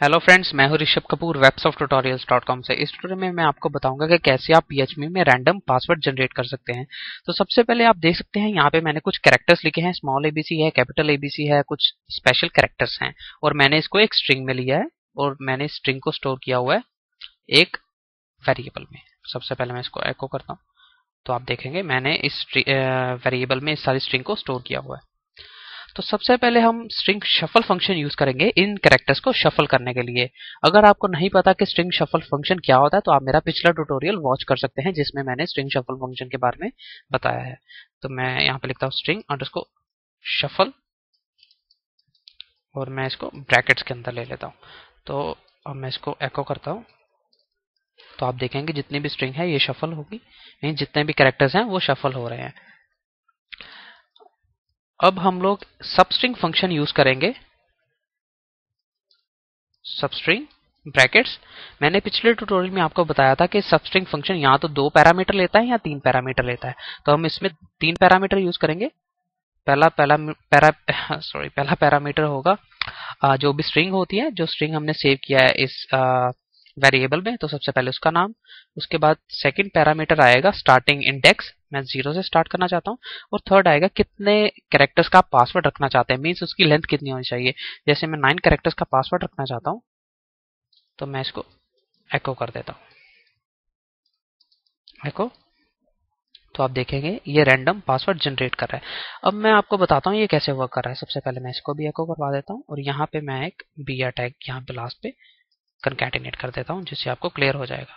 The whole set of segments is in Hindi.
हेलो फ्रेंड्स, मैं हूं ऋषभ कपूर websofttutorials.com से। इस ट्यूटोरियल में मैं आपको बताऊंगा कि कैसे आप PHP में रैंडम पासवर्ड जनरेट कर सकते हैं। तो सबसे पहले आप देख सकते हैं यहाँ पे मैंने कुछ कैरेक्टर्स लिखे हैं। स्मॉल एबीसी है, कैपिटल एबीसी है, कुछ स्पेशल कैरेक्टर्स हैं और मैंने इसको एक स्ट्रिंग में लिया है और मैंने स्ट्रिंग को स्टोर किया हुआ है एक वेरिएबल में। सबसे पहले मैं इसको एको करता हूँ तो आप देखेंगे मैंने इस वेरिएबल में इस सारी स्ट्रिंग को स्टोर किया हुआ है। तो सबसे पहले हम स्ट्रिंग शफल फंक्शन यूज करेंगे इन कैरेक्टर्स को शफल करने के लिए। अगर आपको नहीं पता कि स्ट्रिंग शफल फंक्शन क्या होता है तो आप मेरा पिछला ट्यूटोरियल वॉच कर सकते हैं जिसमें मैंने स्ट्रिंग शफल फंक्शन के बारे में बताया है। तो मैं यहाँ पे लिखता हूँ स्ट्रिंग अंडरस्कोर शफल और मैं इसको ब्रैकेट्स के अंदर ले लेता हूँ। तो अब मैं इसको एको करता हूँ तो आप देखेंगे जितनी भी स्ट्रिंग है ये शफल होगी, यानी जितने भी कैरेक्टर्स हैं वो शफल हो रहे हैं। अब हम लोग सबस्ट्रिंग फंक्शन यूज करेंगे। सबस्ट्रिंग ब्रैकेट्स, मैंने पिछले ट्यूटोरियल में आपको बताया था कि सबस्ट्रिंग फंक्शन या तो 2 पैरामीटर लेता है या 3 पैरामीटर लेता है। तो हम इसमें 3 पैरामीटर यूज करेंगे। पहला पैरामीटर होगा जो भी स्ट्रिंग होती है, जो स्ट्रिंग हमने सेव किया है इस वेरिएबल में, तो सबसे पहले उसका नाम। उसके बाद सेकंड पैरामीटर आएगा स्टार्टिंग इंडेक्स, मैं 0 से स्टार्ट करना चाहता हूँ। और थर्ड आएगा कितने कैरेक्टर्स का पासवर्ड रखना चाहते हैं, मीन्स उसकी लेंथ कितनी होनी चाहिए। जैसे मैं 9 कैरेक्टर्स का पासवर्ड रखना चाहता हूँ तो मैं इसको एको कर देता हूँ। एको, तो आप देखेंगे ये रैंडम पासवर्ड जनरेट कर रहा है। अब मैं आपको बताता हूँ ये कैसे वर्क कर रहा है। सबसे पहले मैं इसको भी एको करवा देता हूँ और यहाँ पे मैं एक br टैग यहाँ पे लास्ट पे कंकैटिनेट कर देता हूँ जिससे आपको क्लियर हो जाएगा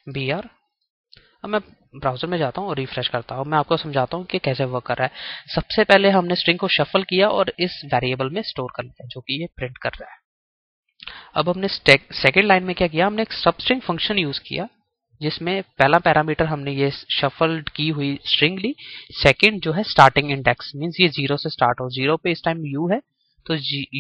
br। अब मैं ब्राउजर में जाता हूँ और रिफ्रेश करता हूँ। मैं आपको समझाता हूँ कि कैसे वर्क कर रहा है। सबसे पहले हमने स्ट्रिंग को शफल किया और इस वेरिएबल में स्टोर कर लिया जो कि ये प्रिंट कर रहा है। अब हमने सेकेंड लाइन में क्या किया, हमने एक सबस्ट्रिंग फंक्शन यूज किया जिसमें पहला पैरामीटर हमने ये शफल की हुई स्ट्रिंग ली। सेकंड जो है स्टार्टिंग इंडेक्स, मींस ये 0 से स्टार्ट हो, 0 पे इस टाइम u है तो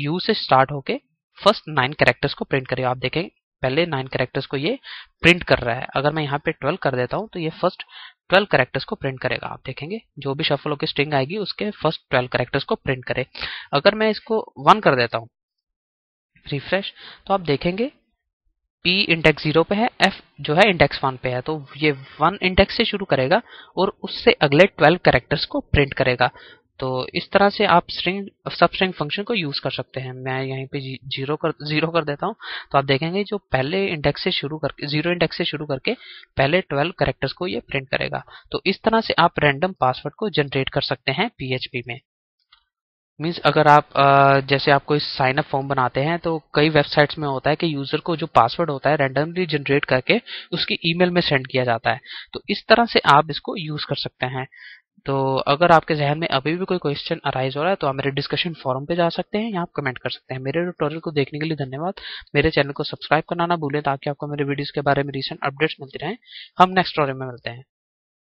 u से स्टार्ट होके फर्स्ट 9 कैरेक्टर्स को प्रिंट करेगा। आप देखें पहले 9 कैरेक्टर्स को ये प्रिंट कर रहा है। अगर मैं यहाँ पे 12 कर देता हूँ तो ये फर्स्ट 12 कैरेक्टर्स को प्रिंट करेगा। आप देखेंगे जो भी शफल होकर स्ट्रिंग आएगी उसके फर्स्ट 12 कैरेक्टर्स को प्रिंट करे। अगर मैं इसको 1 कर देता हूँ रिफ्रेश, तो आप देखेंगे P इंडेक्स 0 पे है, F जो है इंडेक्स 1 पे है, तो ये 1 इंडेक्स से शुरू करेगा और उससे अगले 12 कैरेक्टर्स को प्रिंट करेगा। तो इस तरह से आप सबस्ट्रिंग फंक्शन को यूज कर सकते हैं। मैं यहीं पे 0 कर देता हूँ तो आप देखेंगे जो पहले इंडेक्स से शुरू करके 0 इंडेक्स से शुरू करके पहले 12 कैरेक्टर्स को ये प्रिंट करेगा। तो इस तरह से आप रैंडम पासवर्ड को जनरेट कर सकते हैं PHP में। मीन्स अगर आप जैसे आप कोई साइन अप फॉर्म बनाते हैं तो कई वेबसाइट्स में होता है कि यूजर को जो पासवर्ड होता है रैंडमली जनरेट करके उसकी ईमेल में सेंड किया जाता है। तो इस तरह से आप इसको यूज कर सकते हैं। तो अगर आपके जहन में अभी भी कोई क्वेश्चन अराइज हो रहा है तो आप मेरे डिस्कशन फोरम पे जा सकते हैं, यहाँ आप कमेंट कर सकते हैं। मेरे ट्यूटोरियल को देखने के लिए धन्यवाद। मेरे चैनल को सब्सक्राइब करना ना भूलें ताकि आपको मेरे वीडियोस के बारे में रिसेंट अपडेट्स मिलती रहें। हम नेक्स्ट ट्यूटोरियल में मिलते हैं।